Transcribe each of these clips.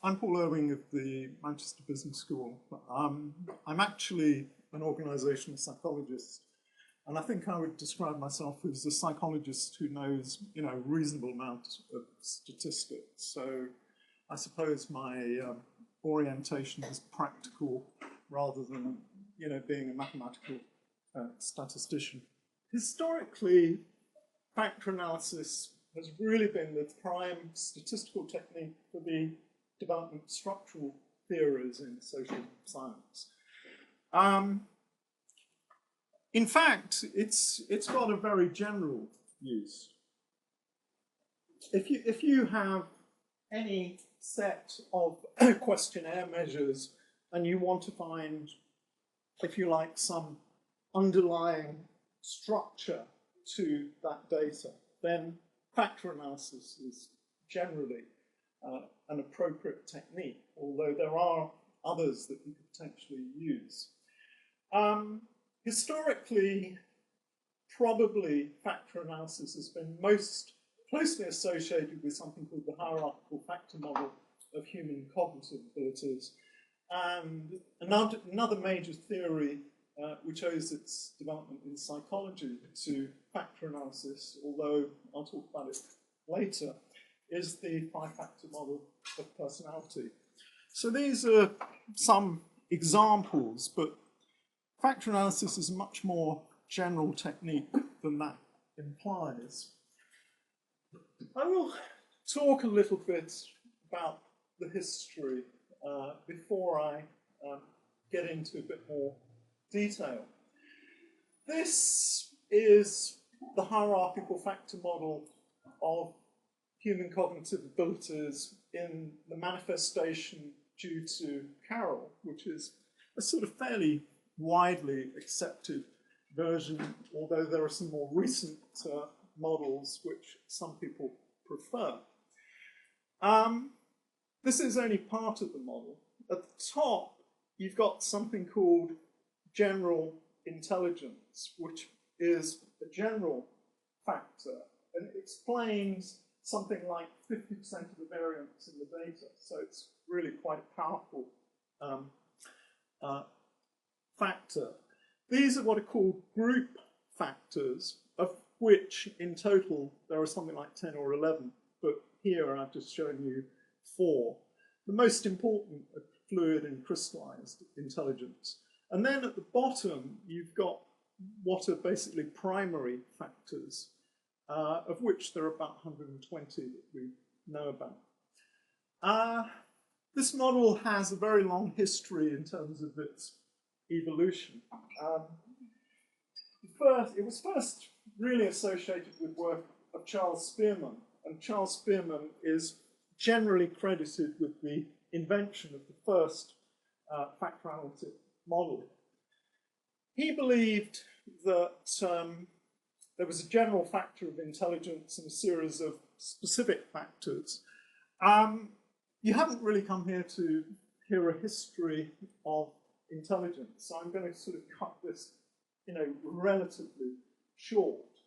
I'm Paul Irwing of the Manchester Business School. I'm actually an organizational psychologist, and I think I would describe myself as a psychologist who knows, a reasonable amount of statistics. So I suppose my orientation is practical rather than, being a mathematical statistician. Historically, factor analysis has really been the prime statistical technique for the development of structural theories in social science. In fact, it's got a very general use. If you have any set of questionnaire measures and you want to find, if you like, some underlying structure to that data, then factor analysis is generally an appropriate technique, although there are others that you could potentially use. Historically, probably factor analysis has been most closely associated with something called the hierarchical factor model of human cognitive abilities. And another major theory which owes its development in psychology to factor analysis, although I'll talk about it later, is the five-factor model of personality. So these are some examples, but factor analysis is a much more general technique than that implies. I will talk a little bit about the history before I get into a bit more detail. This is the hierarchical factor model of human cognitive abilities in the manifestation due to Carroll, which is a sort of fairly widely accepted version, although there are some more recent models which some people prefer. This is only part of the model. At the top, you've got something called general intelligence, which is a general factor, and it explains something like 50% of the variance in the data. So it's really quite a powerful factor. These are what are called group factors, of which in total there are something like 10 or 11, but here I've just shown you 4. The most important are fluid and crystallized intelligence. And then at the bottom, you've got what are basically primary factors, of which there are about 120 that we know about. This model has a very long history in terms of its evolution. It was first really associated with work of Charles Spearman, and Charles Spearman is generally credited with the invention of the first factor analytic model. He believed that there was a general factor of intelligence and a series of specific factors. You haven't really come here to hear a history of intelligence, so I'm going to sort of cut this, relatively short.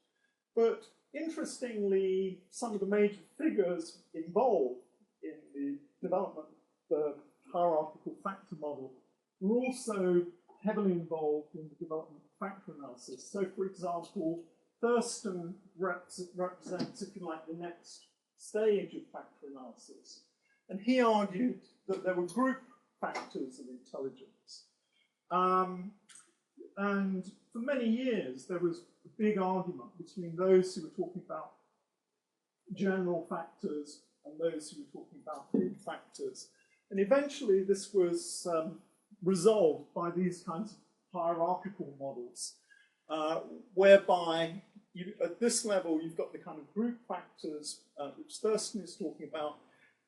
But interestingly, some of the major figures involved in the development of the hierarchical factor model were also heavily involved in the development of factor analysis. So, for example, Thurston represents, if you like, the next stage of factor analysis. And he argued that there were group factors of intelligence. And for many years, there was a big argument between those who were talking about general factors and those who were talking about group factors. And eventually, this was resolved by these kinds of hierarchical models, whereby at this level, you've got the kind of group factors which Thurston is talking about,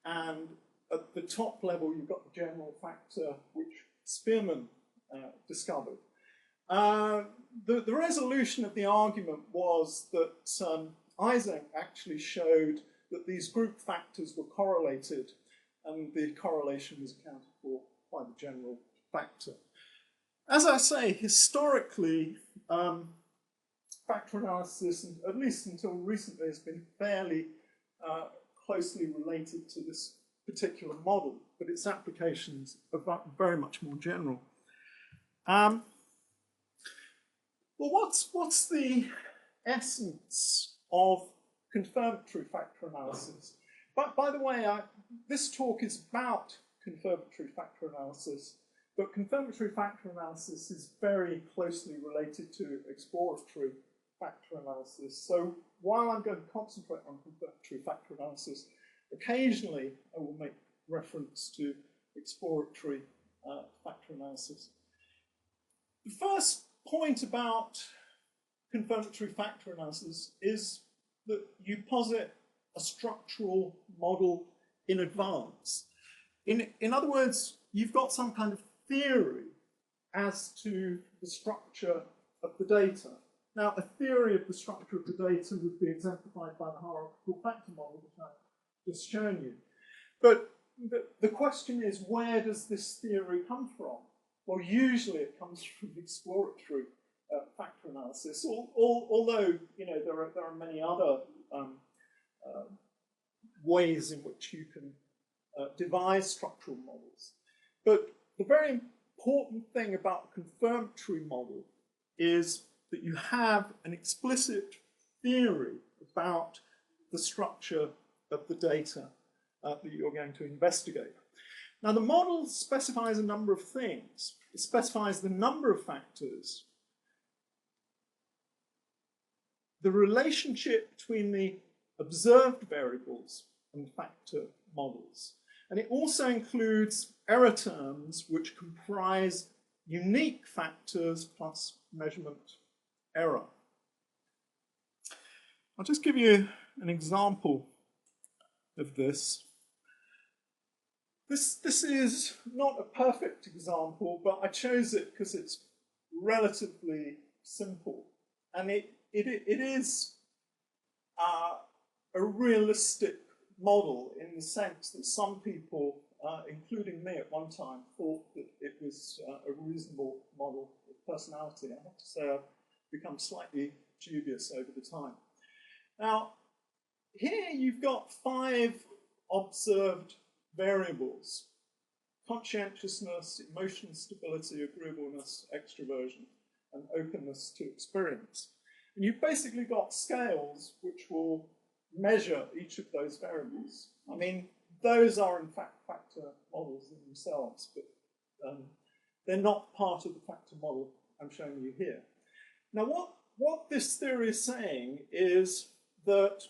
and at the top level, you've got the general factor which Spearman discovered. The resolution of the argument was that Isaac actually showed that these group factors were correlated, and the correlation was accounted for by the general factor. As I say, historically, factor analysis, at least until recently, has been fairly closely related to this particular model, but its applications are very much more general. Well, what's the essence of confirmatory factor analysis? But by the way, this talk is about confirmatory factor analysis, but confirmatory factor analysis is very closely related to exploratory factor analysis. So while I'm going to concentrate on confirmatory factor analysis, occasionally I will make reference to exploratory factor analysis. The first point about confirmatory factor analysis is that you posit a structural model in advance. In other words, you've got some kind of theory as to the structure of the data. Now, a theory of the structure of the data would be exemplified by the hierarchical factor model, which I've just shown you. But the question is, where does this theory come from? Well, usually it comes from exploratory factor analysis, although there are many other ways in which you can devise structural models. But the very important thing about a confirmatory model is that you have an explicit theory about the structure of the data that you're going to investigate. Now, the model specifies a number of things. It specifies the number of factors, the relationship between the observed variables and factor models. And it also includes error terms which comprise unique factors plus measurement error. I'll just give you an example of this. This is not a perfect example, but I chose it because it's relatively simple. And it is a realistic model in the sense that some people, including me at one time, thought that it was a reasonable model of personality. I have to say I've become slightly dubious over the time. Now, here you've got 5 observed variables: conscientiousness, emotional stability, agreeableness, extroversion, and openness to experience. And you've basically got scales which will measure each of those variables. I mean, those are in fact factor models in themselves, but they're not part of the factor model I'm showing you here. Now, what this theory is saying is that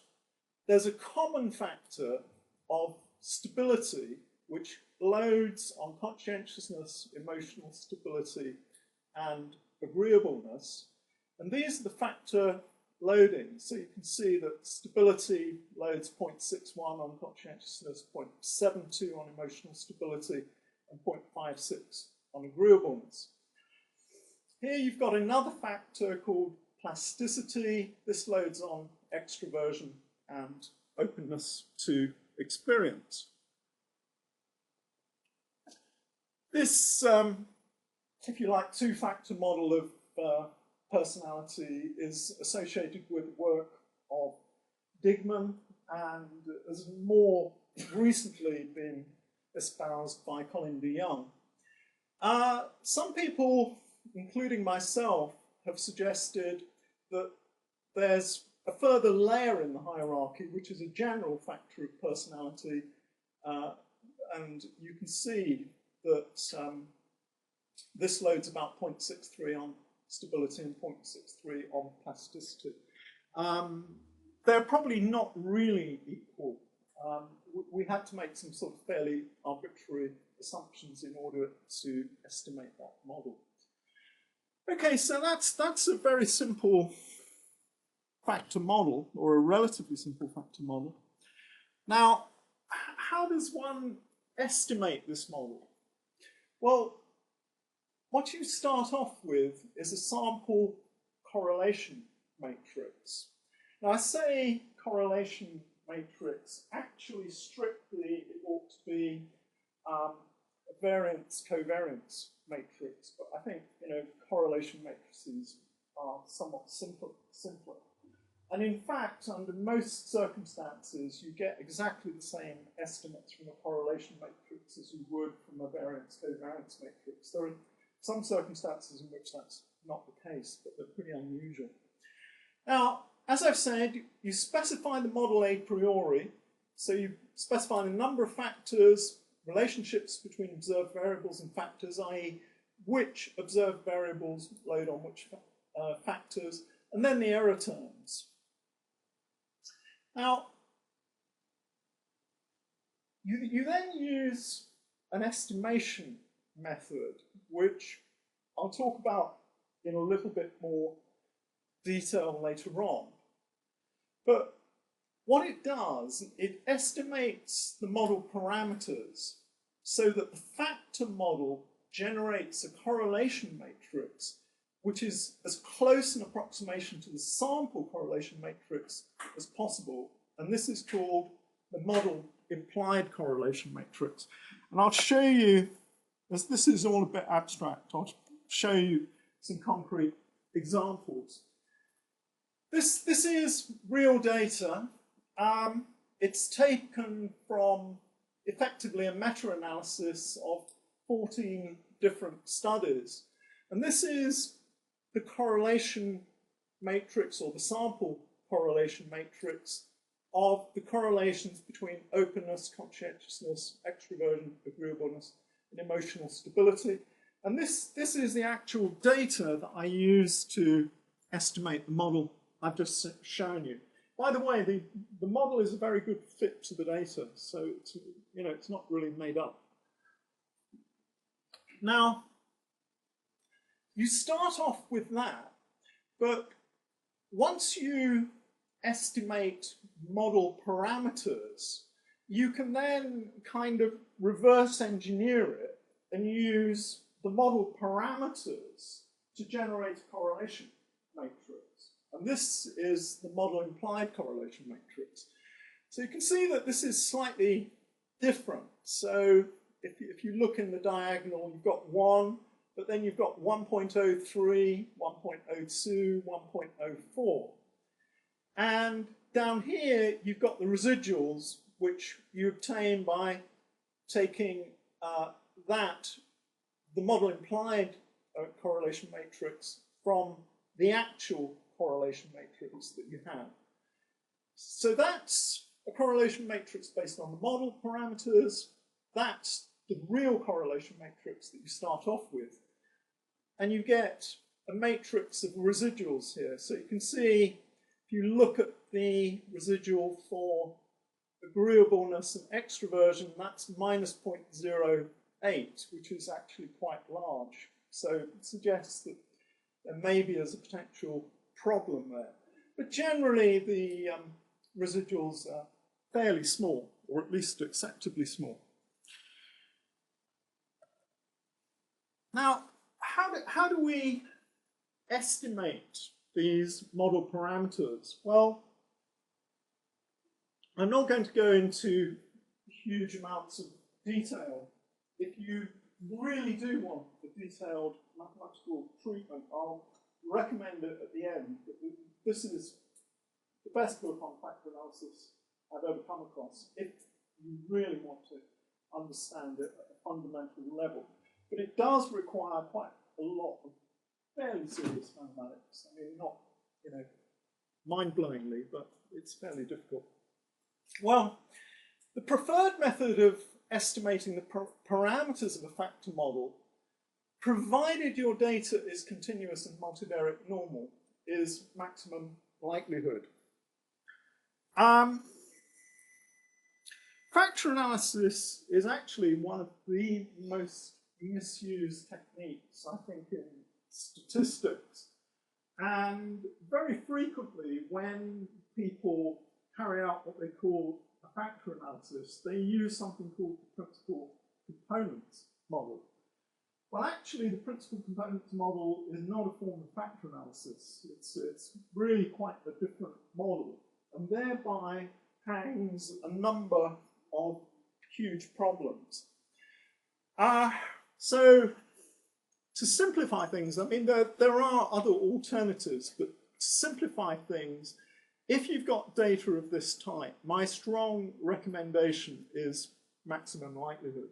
there's a common factor of stability which loads on conscientiousness, emotional stability, and agreeableness. And these are the factor loadings. So you can see that stability loads 0.61 on conscientiousness, 0.72 on emotional stability, and 0.56 on agreeableness. Here you've got another factor called plasticity. This loads on extroversion and openness to experience. This, if you like, 2-factor model of personality is associated with the work of Digman and has more recently been espoused by Colin DeYoung. Some people, including myself, have suggested that there's a further layer in the hierarchy, which is a general factor of personality, and you can see that this loads about 0.63 on stability and 0.63 on plasticity. They're probably not really equal. We had to make some sort of fairly arbitrary assumptions in order to estimate that model. Okay, so that's a very simple factor model, or a relatively simple factor model. Now, how does one estimate this model? Well, what you start off with is a sample correlation matrix. Now, I say correlation matrix. Actually, strictly, it ought to be a variance-covariance matrix, but I think correlation matrices are somewhat simpler. And in fact, under most circumstances, you get exactly the same estimates from a correlation matrix as you would from a variance-covariance matrix. There are some circumstances in which that's not the case, but they're pretty unusual. Now, as I've said, you specify the model a priori. So you specify the number of factors, relationships between observed variables and factors, i.e. which observed variables load on which factors, and then the error terms. Now, you then use an estimation method, which I'll talk about in a little bit more detail later on. But what it does, it estimates the model parameters so that the factor model generates a correlation matrix which is as close an approximation to the sample correlation matrix as possible. And this is called the model implied correlation matrix. And I'll show you, as this is all a bit abstract, I'll show you some concrete examples. This is real data. It's taken from effectively a meta-analysis of 14 different studies. And this is the correlation matrix, or the sample correlation matrix, of the correlations between openness, conscientiousness, extroversion, agreeableness, and emotional stability. And this is the actual data that I use to estimate the model I've just shown you. By the way, the model is a very good fit to the data, so it's, it's not really made up. Now, you start off with that, but once you estimate model parameters, you can then kind of reverse engineer it and use the model parameters to generate a correlation matrix. And this is the model implied correlation matrix. So you can see that this is slightly different. So if you look in the diagonal, you've got 1, but then you've got 1.03, 1.02, 1.04. And down here, you've got the residuals, which you obtain by taking the model implied correlation matrix from the actual correlation matrix that you have. So that's a correlation matrix based on the model parameters. That's the real correlation matrix that you start off with. And you get a matrix of residuals here. So you can see, if you look at the residual for agreeableness and extroversion, that's minus 0.08, which is actually quite large. So it suggests that there maybe is a potential problem there. But generally, the residuals are fairly small, or at least acceptably small. Now, how do we estimate these model parameters? Well, I'm not going to go into huge amounts of detail. If you really do want a detailed mathematical treatment, I'll recommend it at the end. But this is the best book on factor analysis I've ever come across, if you really want to understand it at a fundamental level. But it does require quite a lot of fairly serious mathematics. I mean, not, mind-blowingly, but it's fairly difficult. Well, the preferred method of estimating the parameters of a factor model, provided your data is continuous and multivariate normal, is maximum likelihood. Factor analysis is actually one of the most misused techniques, I think, in statistics. And very frequently, when people carry out what they call a factor analysis, they use something called the principal components model. Well, actually, the principal components model is not a form of factor analysis. It's really quite a different model, and thereby hangs a number of huge problems. So, to simplify things, I mean, there are other alternatives, but to simplify things, if you've got data of this type, my strong recommendation is maximum likelihood.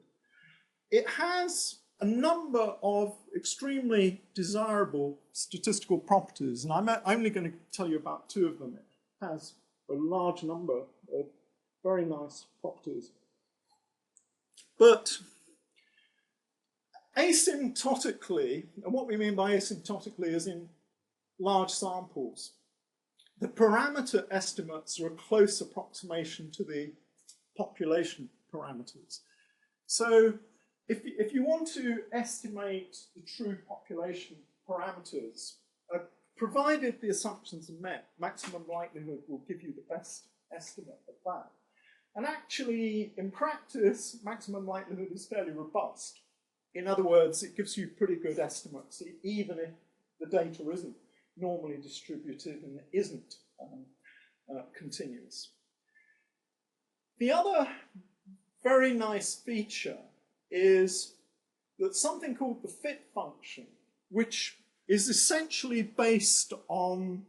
It has a number of extremely desirable statistical properties, and I'm only going to tell you about two of them. It has a large number of very nice properties. But asymptotically, and what we mean by asymptotically is in large samples, the parameter estimates are a close approximation to the population parameters. So if you want to estimate the true population parameters, provided the assumptions are met, maximum likelihood will give you the best estimate of that. And actually, in practice, maximum likelihood is fairly robust. In other words, it gives you pretty good estimates, even if the data isn't normally distributed and isn't continuous. The other very nice feature is that something called the fit function, which is essentially based on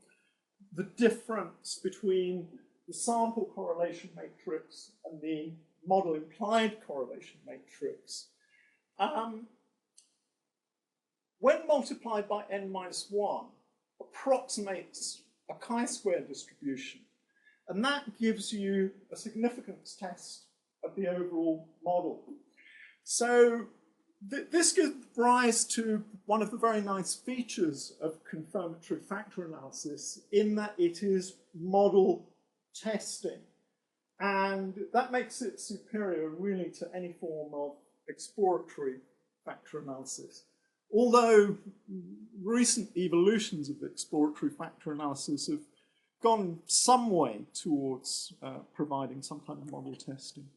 the difference between the sample correlation matrix and the model implied correlation matrix, when multiplied by n-1, approximates a chi-square distribution. And that gives you a significance test of the overall model. So this gives rise to one of the very nice features of confirmatory factor analysis in that it is model testing. And that makes it superior really to any form of exploratory factor analysis. Although recent evolutions of exploratory factor analysis have gone some way towards providing some kind of model testing.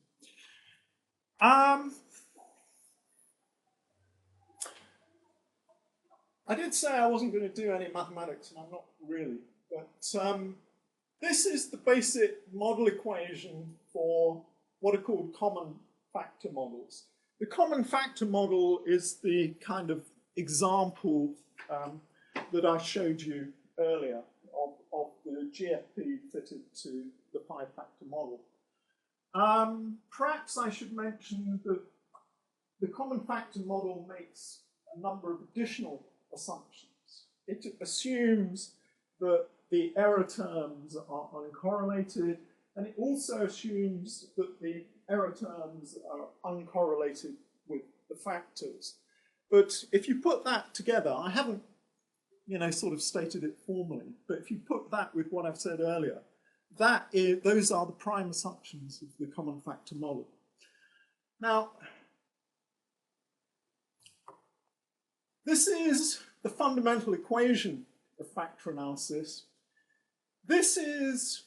I did say I wasn't going to do any mathematics, and I'm not really, but this is the basic model equation for what are called common factor models. The common factor model is the kind of example that I showed you earlier of the GFP fitted to the 5-factor model. Perhaps I should mention that the common factor model makes a number of additional assumptions. It assumes that the error terms are uncorrelated, and it also assumes that the error terms are uncorrelated with the factors. But if you put that together, I haven't, sort of stated it formally, but if you put that with what I've said earlier, those are the prime assumptions of the common factor model. Now, this is the fundamental equation of factor analysis. This is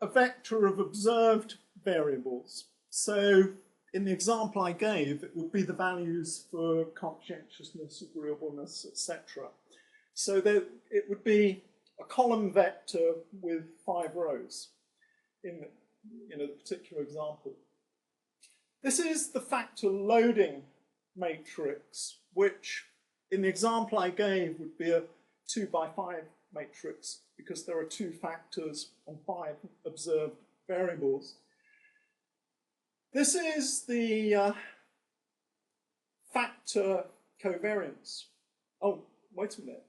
a vector of observed variables. So in the example I gave, it would be the values for conscientiousness, agreeableness, etc. So it would be a column vector with 5 rows in the particular example. This is the factor loading matrix, which in the example I gave would be a 2×5 matrix because there are 2 factors and 5 observed variables. This is the factor covariance. Oh, wait a minute.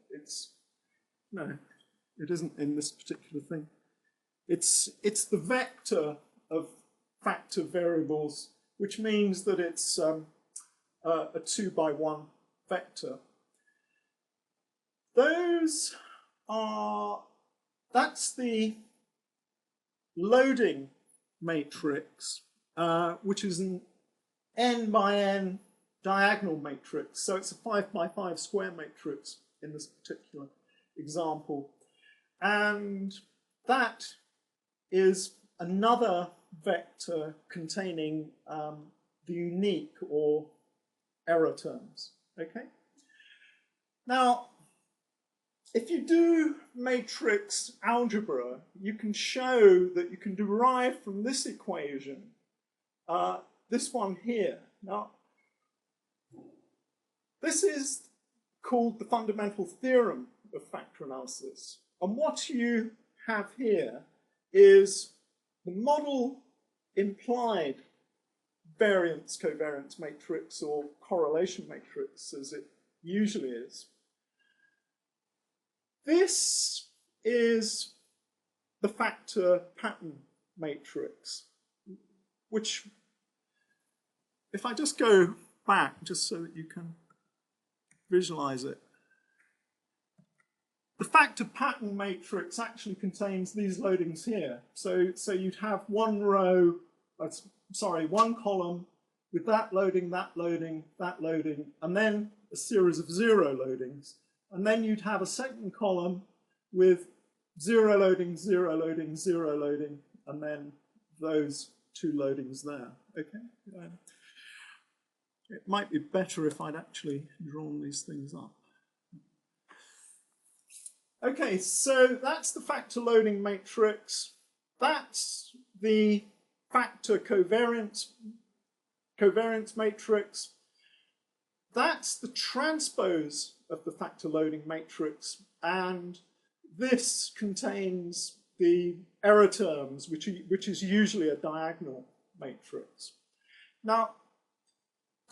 No, it isn't in this particular thing. It's the vector of factor variables, which means that it's a 2×1 vector. That's the loading matrix, which is an n×n diagonal matrix. So it's a 5×5 square matrix in this particular example. And that is another vector containing the unique or error terms. Okay? Now, if you do matrix algebra, you can show that you can derive from this equation this one here. Now, this is called the fundamental theorem of factor analysis. And what you have here is the model implied variance covariance matrix, or correlation matrix as it usually is. This is the factor pattern matrix, which, if I just go back just so that you can visualize it, the factor pattern matrix actually contains these loadings here. So you'd have one row, one column with that loading, that loading, that loading, and then a series of zero loadings. And then you'd have a second column with zero loading, zero loading, zero loading, and then those two loadings there. Okay? It might be better if I'd actually drawn these things up. Okay, so that's the factor loading matrix. That's the factor covariance matrix. That's the transpose of the factor loading matrix, and this contains the error terms, which is usually a diagonal matrix. Now,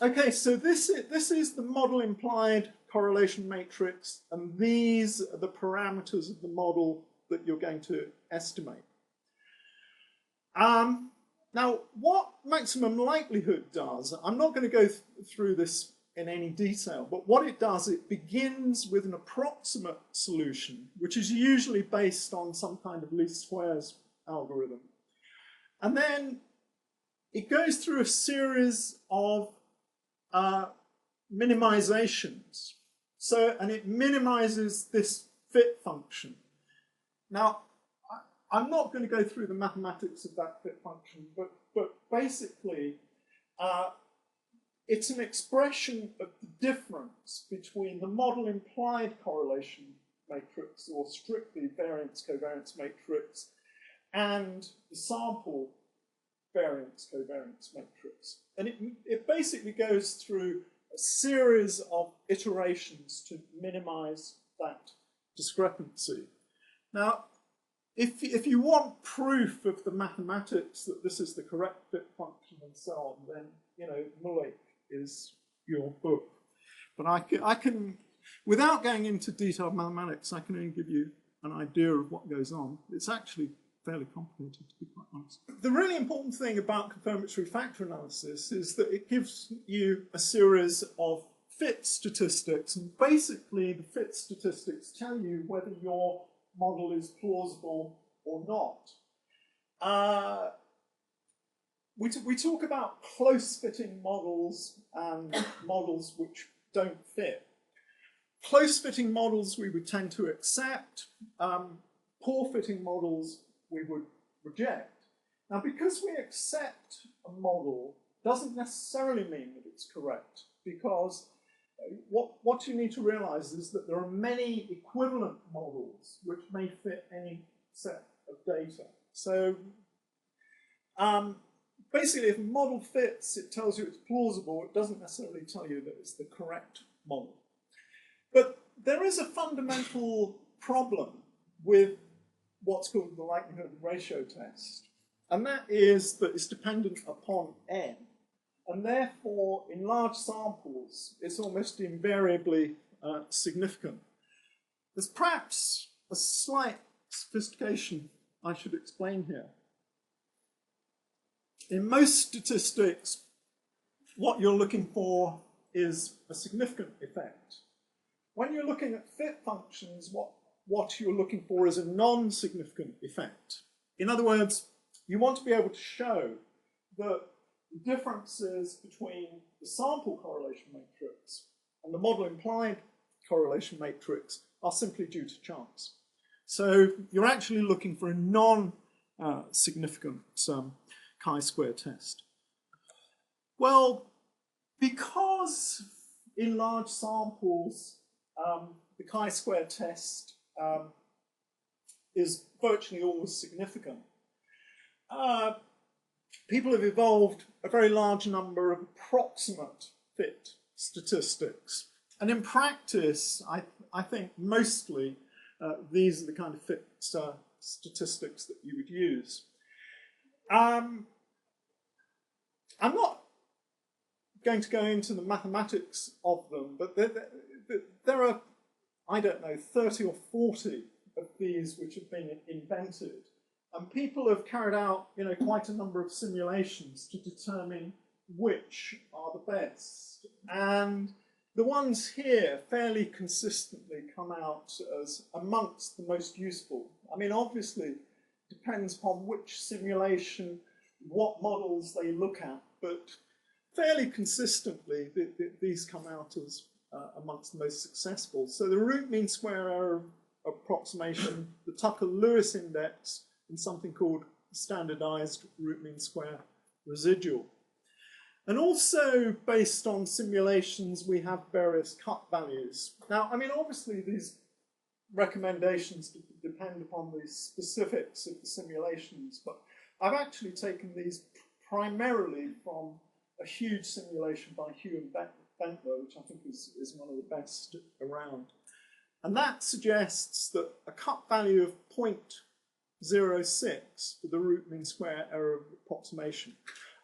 okay, so this is the model implied correlation matrix, and these are the parameters of the model that you're going to estimate. Now, what maximum likelihood does, I'm not going to go through this in any detail, but what it does, it begins with an approximate solution, which is usually based on some kind of least squares algorithm. And then it goes through a series of minimizations. And it minimizes this fit function. Now, I'm not going to go through the mathematics of that fit function, but basically, it's an expression of the difference between the model implied correlation matrix, or strictly variance covariance matrix, and the sample variance covariance matrix. And it basically goes through a series of iterations to minimize that discrepancy. Now, if you want proof of the mathematics that this is the correct fit function and so on, then, you know, Mulek is your book. But I can, without going into detailed mathematics, I can only give you an idea of what goes on. It's actually fairly complicated, to be quite honest. The really important thing about confirmatory factor analysis is that it gives you a series of fit statistics, and basically the fit statistics tell you whether your model is plausible or not. We talk about close-fitting models and models which don't fit. Close-fitting models we would tend to accept. Poor-fitting models we would reject. Now, because we accept a model doesn't necessarily mean that it's correct, because what you need to realize is that there are many equivalent models which may fit any set of data. So basically, if a model fits, it tells you it's plausible. It doesn't necessarily tell you that it's the correct model. But there is a fundamental problem with what's called the likelihood ratio test. And that is that it's dependent upon n. And therefore, in large samples, it's almost invariably significant. There's perhaps a slight sophistication I should explain here. In most statistics, what you're looking for is a significant effect. When you're looking at fit functions, what you're looking for is a non-significant effect. In other words, you want to be able to show that the differences between the sample correlation matrix and the model implied correlation matrix are simply due to chance. So you're actually looking for a non-significant chi-square test. Well, because in large samples the chi-square test is virtually always significant, people have evolved a very large number of approximate fit statistics. And in practice, I think mostly these are the kind of fit statistics that you would use. I'm not going to go into the mathematics of them, but there are, I don't know, 30 or 40 of these which have been invented. And people have carried out, quite a number of simulations to determine which are the best. And the ones here fairly consistently come out as amongst the most useful. I mean, obviously, it depends upon which simulation, what models they look at, but fairly consistently, these come out as amongst the most successful. So the root mean square error approximation, the Tucker-Lewis index, and something called standardized root mean square residual. And also, based on simulations, we have various cut values. Now, I mean, obviously, these recommendations depend upon the specifics of the simulations, but I've actually taken these primarily from a huge simulation by Hugh and Bentler, which I think is one of the best around. And that suggests that a cut value of 0.06 for the root mean square error approximation,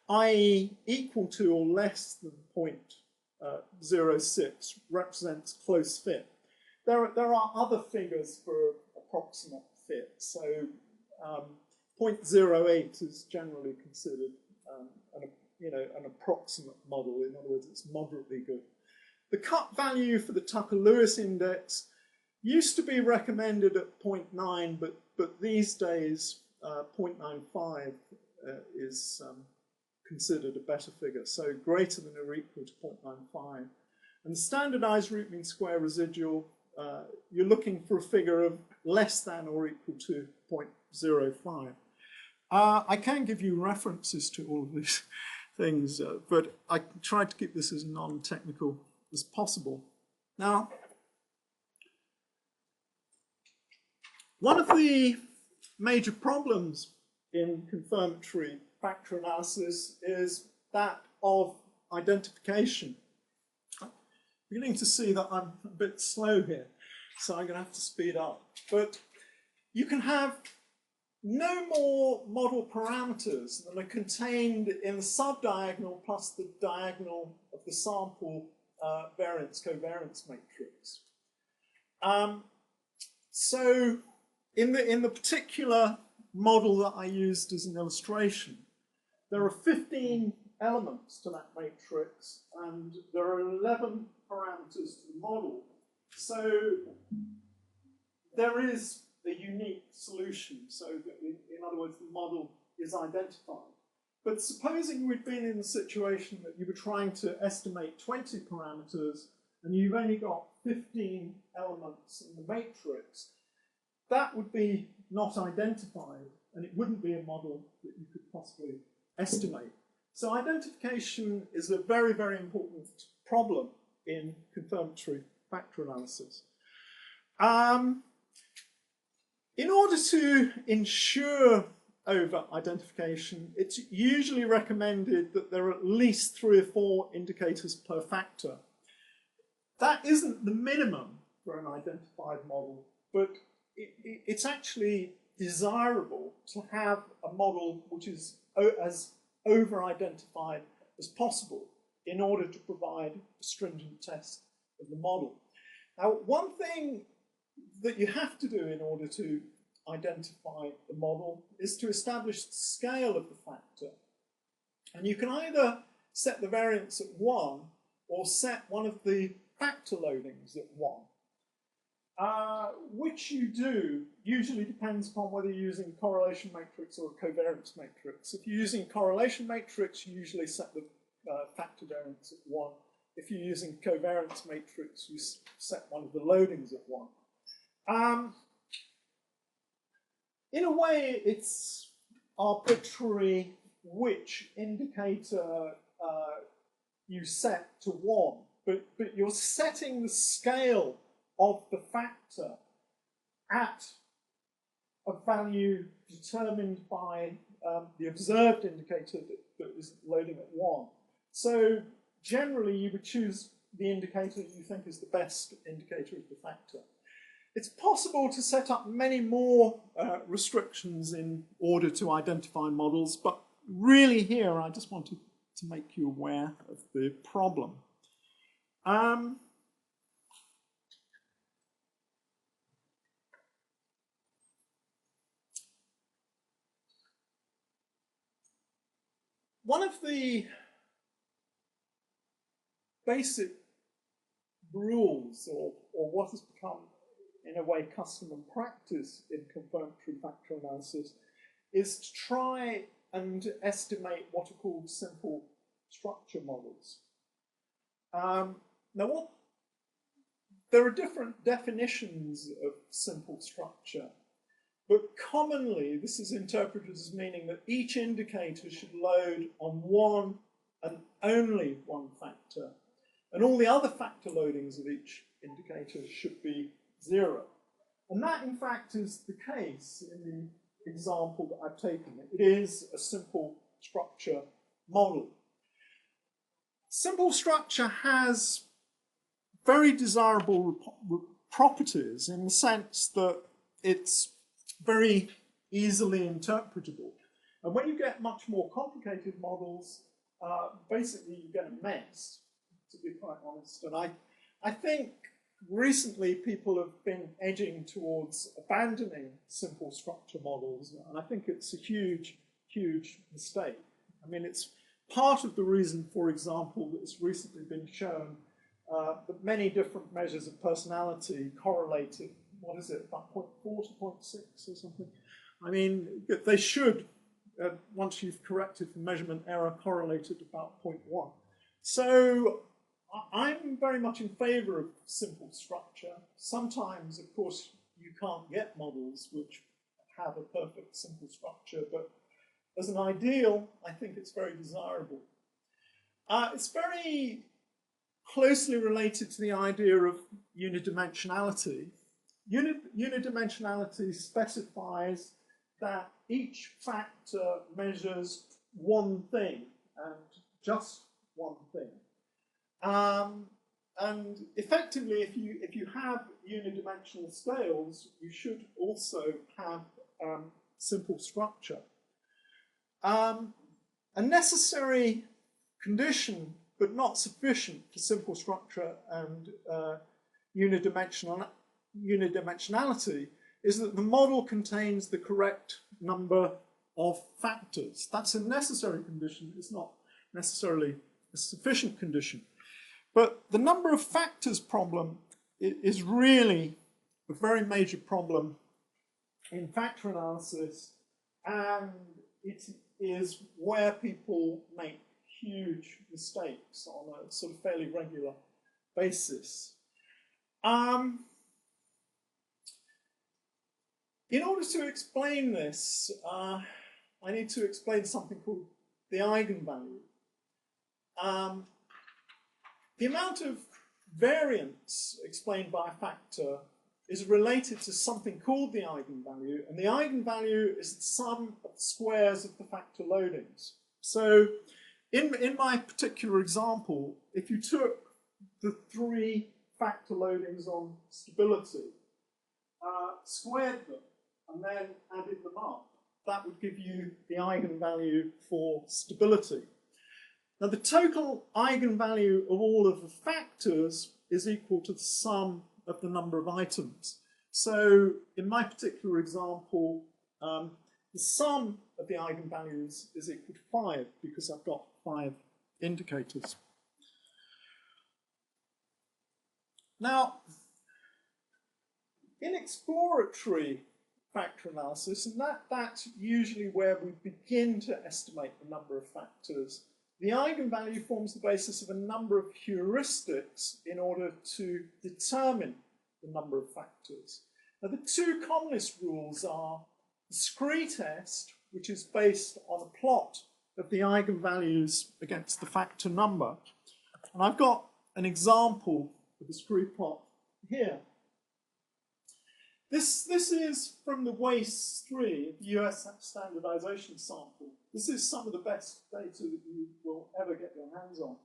i.e. equal to or less than 0.06, represents close fit. There are other figures for approximate fit, so 0.08 is generally considered an approximate model. In other words, it's moderately good. The cut value for the Tucker-Lewis index used to be recommended at 0.9, but these days 0.95 is considered a better figure, so greater than or equal to 0.95. And the standardized root mean square residual, you're looking for a figure of less than or equal to 0.05. I can give you references to all of these things, but I tried to keep this as non-technical as possible. Now, one of the major problems in confirmatory factor analysis is that of identification. I'm beginning to see that I'm a bit slow here, so I'm going to have to speed up. But you can have no more model parameters than are contained in the subdiagonal plus the diagonal of the sample variance-covariance matrix. So in the particular model that I used as an illustration, there are 15 elements to that matrix, and there are 11 parameters to the model. So there is a unique solution, so that in other words, the model is identified. But supposing we'd been in the situation that you were trying to estimate 20 parameters, and you've only got 15 elements in the matrix, that would be not identified, and it wouldn't be a model that you could possibly estimate. So identification is a very, very important problem in confirmatory factor analysis. In order to ensure over identification, it's usually recommended that there are at least 3 or 4 indicators per factor. That isn't the minimum for an identified model, but it's actually desirable to have a model which is as over-identified as possible in order to provide a stringent test of the model. Now, one thing that you have to do in order to identify the model is to establish the scale of the factor. And you can either set the variance at 1 or set one of the factor loadings at 1. Which you do usually depends upon whether you're using a correlation matrix or a covariance matrix. If you're using a correlation matrix, you usually set the factor variance at 1. If you're using a covariance matrix, you set one of the loadings at 1. In a way, it's arbitrary which indicator you set to 1, but you're setting the scale of the factor at a value determined by the observed indicator that is loading at 1. So generally, you would choose the indicator that you think is the best indicator of the factor. It's possible to set up many more restrictions in order to identify models, but really here I just wanted to make you aware of the problem. One of the basic rules, or what has become in a way custom and practice in confirmatory factor analysis, is to try and estimate what are called simple structure models. Now, there are different definitions of simple structure, but commonly this is interpreted as meaning that each indicator should load on one and only one factor, and all the other factor loadings of each indicator should be 0. And that, in fact, is the case in the example that I've taken. It is a simple structure model. Simple structure has very desirable properties in the sense that it's very easily interpretable. And when you get much more complicated models, basically you get a mess, to be quite honest. And I think recently people have been edging towards abandoning simple structure models, and I think it's a huge, huge mistake. I mean, it's part of the reason, for example, that it's recently been shown that many different measures of personality correlated, what is it, about 0.4 to 0.6 or something? I mean, they should, once you've corrected for measurement error, correlate at about 0.1. So I'm very much in favour of simple structure. Sometimes, of course, you can't get models which have a perfect simple structure, but as an ideal, I think it's very desirable. It's very closely related to the idea of unidimensionality. Unidimensionality specifies that each factor measures one thing, and just one thing. And effectively, if you have unidimensional scales, you should also have simple structure. A necessary condition, but not sufficient for simple structure and unidimensionality, is that the model contains the correct number of factors. That's a necessary condition. It's not necessarily a sufficient condition. But the number of factors problem is really a very major problem in factor analysis, and it is where people make huge mistakes on a sort of fairly regular basis. In order to explain this, I need to explain something called the eigenvalue. The amount of variance explained by a factor is related to something called the eigenvalue, and the eigenvalue is the sum of the squares of the factor loadings. So in my particular example, if you took the 3 factor loadings on stability, squared them, and then added them up, that would give you the eigenvalue for stability. Now, the total eigenvalue of all of the factors is equal to the sum of the number of items. So, in my particular example, the sum of the eigenvalues is equal to 5 because I've got 5 indicators. Now, in exploratory factor analysis, and that's usually where we begin to estimate the number of factors, the eigenvalue forms the basis of a number of heuristics in order to determine the number of factors. Now, the 2 commonest rules are the scree test, which is based on a plot of the eigenvalues against the factor number. And I've got an example of the scree plot here. This is from the WACE 3, the US standardization sample. This is some of the best data that you will ever get your hands on.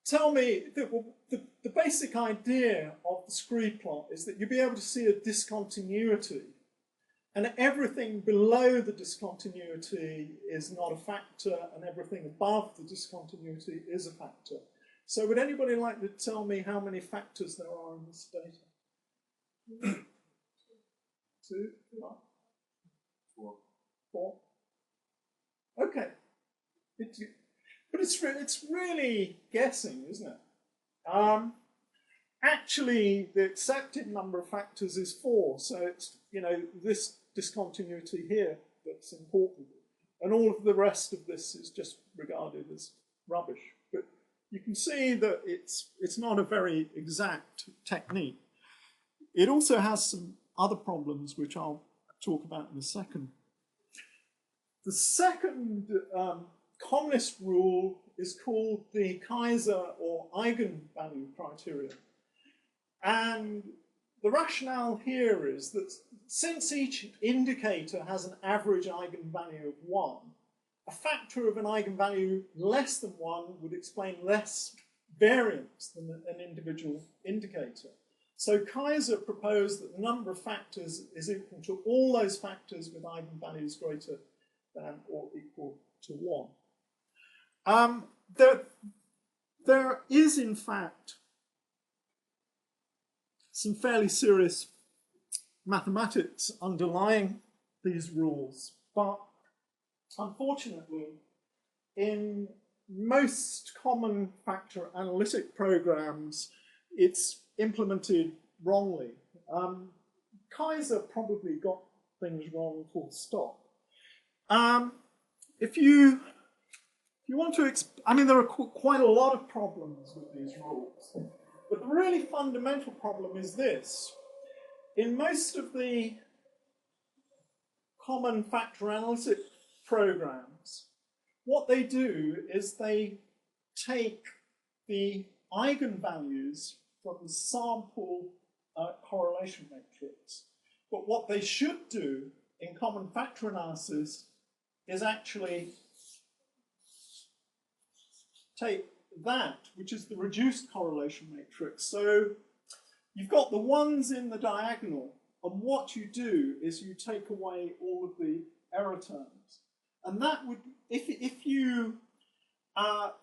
tell me that the basic idea of the scree plot is that you'll be able to see a discontinuity, and everything below the discontinuity is not a factor, and everything above the discontinuity is a factor. So would anybody like to tell me how many factors there are in this data? 2? 4? Okay. But it's really guessing, isn't it? Actually, the accepted number of factors is 4, so it's, you know, this discontinuity here that's important, and all of the rest of this is just regarded as rubbish. But you can see that it's not a very exact technique. It also has some other problems, which I'll talk about in a second. The second commonest rule is called the Kaiser or Eigenvalue criterion. And the rationale here is that since each indicator has an average eigenvalue of 1, a factor of an eigenvalue less than 1 would explain less variance than an individual indicator. So Kaiser proposed that the number of factors is equal to all those factors with eigenvalues greater than or equal to 1. There is, in fact, some fairly serious mathematics underlying these rules, but unfortunately, in most common factor analytic programs, it's implemented wrongly. Kaiser probably got things wrong, full stop. If you want to, I mean, there are quite a lot of problems with these rules. But the really fundamental problem is this. In most of the common factor analytic programs, what they do is they take the eigenvalues from the sample correlation matrix. But what they should do in common factor analysis is actually take that, which is the reduced correlation matrix. So you've got the ones in the diagonal, and what you do is you take away all of the error terms. And that would, if you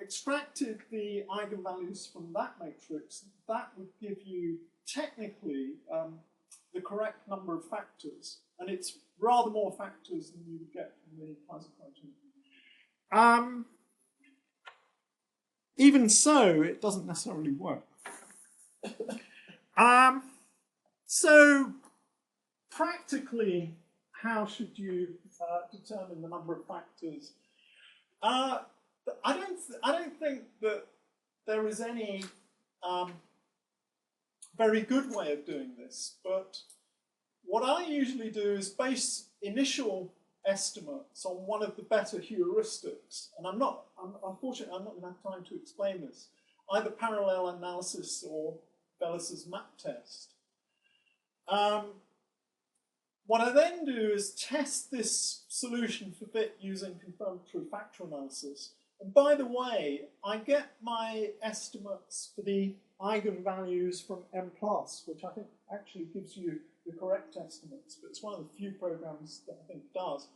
extracted the eigenvalues from that matrix, that would give you technically the correct number of factors. And it's rather more factors than you would get from the Kaiser criterion. Even so, it doesn't necessarily work. So practically, how should you determine the number of factors? I don't think that there is any very good way of doing this, but what I usually do is base initial estimates on one of the better heuristics, and unfortunately I'm not going to have time to explain this, either parallel analysis or Bellis's map test. What I then do is test this solution for fit using confirmatory factor analysis, and by the way, I get my estimates for the eigenvalues from M+, which I think actually gives you the correct estimates, but it's one of the few programs that I think does.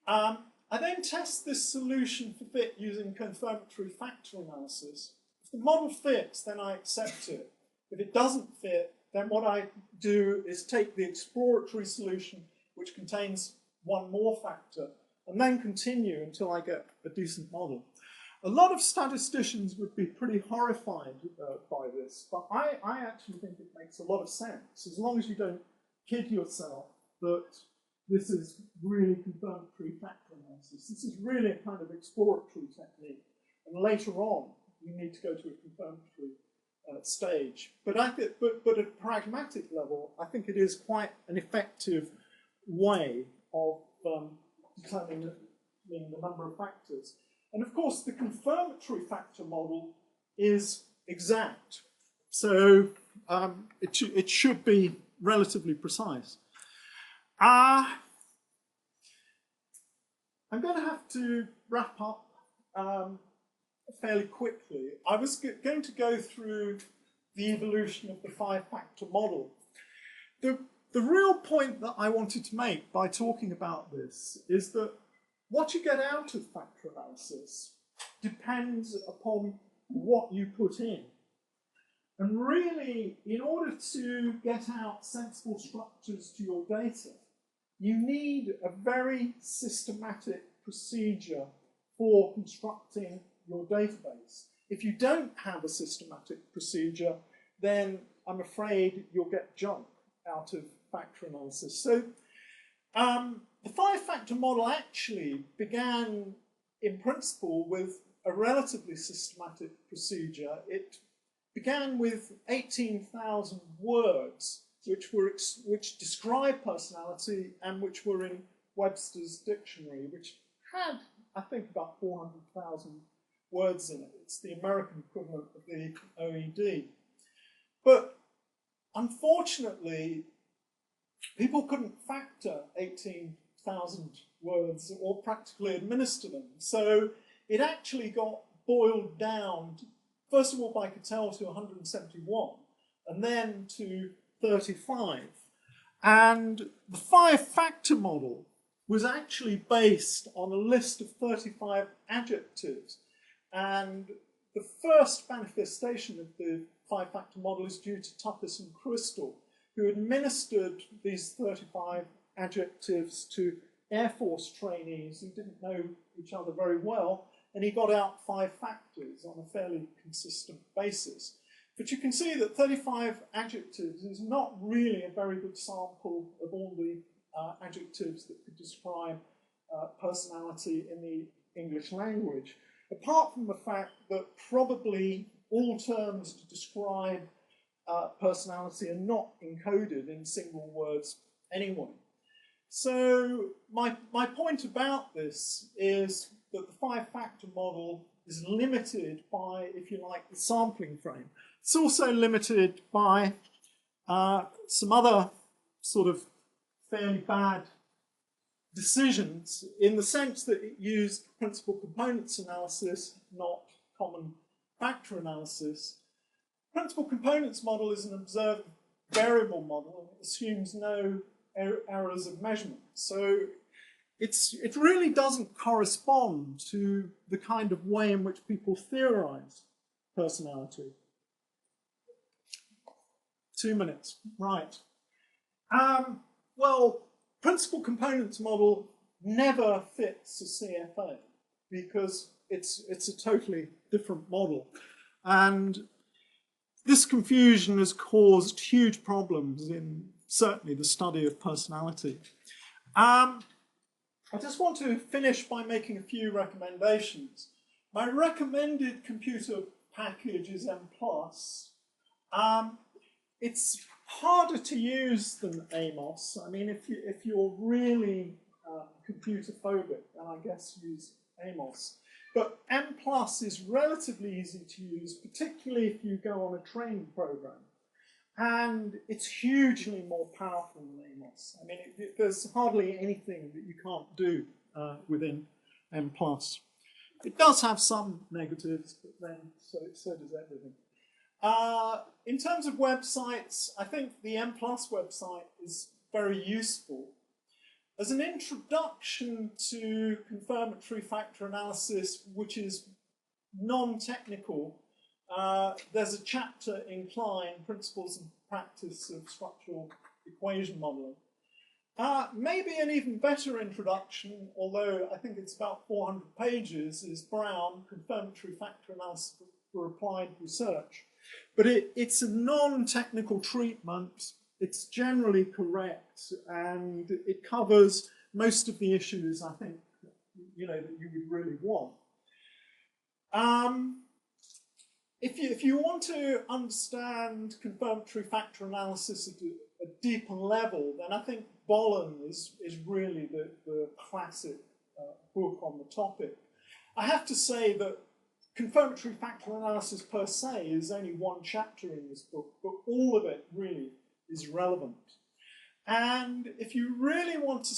I then test this solution for fit using confirmatory factor analysis. If the model fits, then I accept it. If it doesn't fit, then what I do is take the exploratory solution, which contains one more factor, and then continue until I get a decent model. A lot of statisticians would be pretty horrified by this, but I actually think it makes a lot of sense, as long as you don't kid yourself that this is really confirmatory factor analysis. This is really a kind of exploratory technique, and later on you need to go to a confirmatory stage. But at a pragmatic level, I think it is quite an effective way of determining the number of factors. And of course, the confirmatory factor model is exact, so it should be relatively precise. I'm going to have to wrap up fairly quickly. I was going to go through the evolution of the five-factor model. The real point that I wanted to make by talking about this is that what you get out of factor analysis depends upon what you put in. And really, in order to get out sensible structures to your data, you need a very systematic procedure for constructing your database. If you don't have a systematic procedure, then I'm afraid you'll get junk out of factor analysis. So the five-factor model actually began, in principle, with a relatively systematic procedure. It began with 18,000 words, which describe personality and which were in Webster's dictionary, which had, I think, about 400,000 words in it. It's the American equivalent of the OED. But unfortunately, people couldn't factor 18,000 words or practically administer them. So it actually got boiled down, first of all by Cattell to 171, and then to 35. And the five-factor model was actually based on a list of 35 adjectives. And the first manifestation of the five-factor model is due to Tuppis and Crystal, who administered these 35 adjectives to Air Force trainees who didn't know each other very well, and he got out five factors on a fairly consistent basis. But you can see that 35 adjectives is not really a very good sample of all the adjectives that could describe personality in the English language, apart from the fact that probably all terms to describe personality are not encoded in single words anyway. So my point about this is that the five-factor model is limited by, if you like, the sampling frame. It's also limited by some other sort of fairly bad decisions, in the sense that it used principal components analysis, not common factor analysis. Principal components model is an observed variable model, and it assumes no errors of measurement. So it really doesn't correspond to the kind of way in which people theorize personality. 2 minutes, right. Well, principal components model never fits a CFA because it's a totally different model. And this confusion has caused huge problems in certainly the study of personality. I just want to finish by making a few recommendations. My recommended computer package is M+. It's harder to use than Amos. I mean, if you're really computer phobic, then I guess use Amos. But M+ is relatively easy to use, particularly if you go on a training program. And it's hugely more powerful than Amos. I mean, there's hardly anything that you can't do within M+. It does have some negatives, but then so does everything. In terms of websites, I think the M+ website is very useful. As an introduction to confirmatory factor analysis, which is non-technical, there's a chapter in Klein, Principles and Practice of Structural Equation Modeling. Maybe an even better introduction, although I think it's about 400 pages, is Brown, Confirmatory Factor Analysis for Applied Research. But it's a non-technical treatment. It's generally correct, and it covers most of the issues, I think, that you would really want. If you want to understand confirmatory factor analysis at a deeper level, then I think Bollen is really the classic book on the topic. I have to say that confirmatory factor analysis per se is only one chapter in this book, but all of it really is relevant. And if you really want to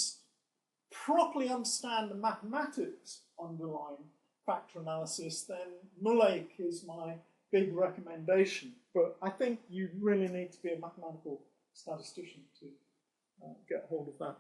properly understand the mathematics underlying factor analysis, then Mulake is my big recommendation. But I think you really need to be a mathematical statistician to get hold of that.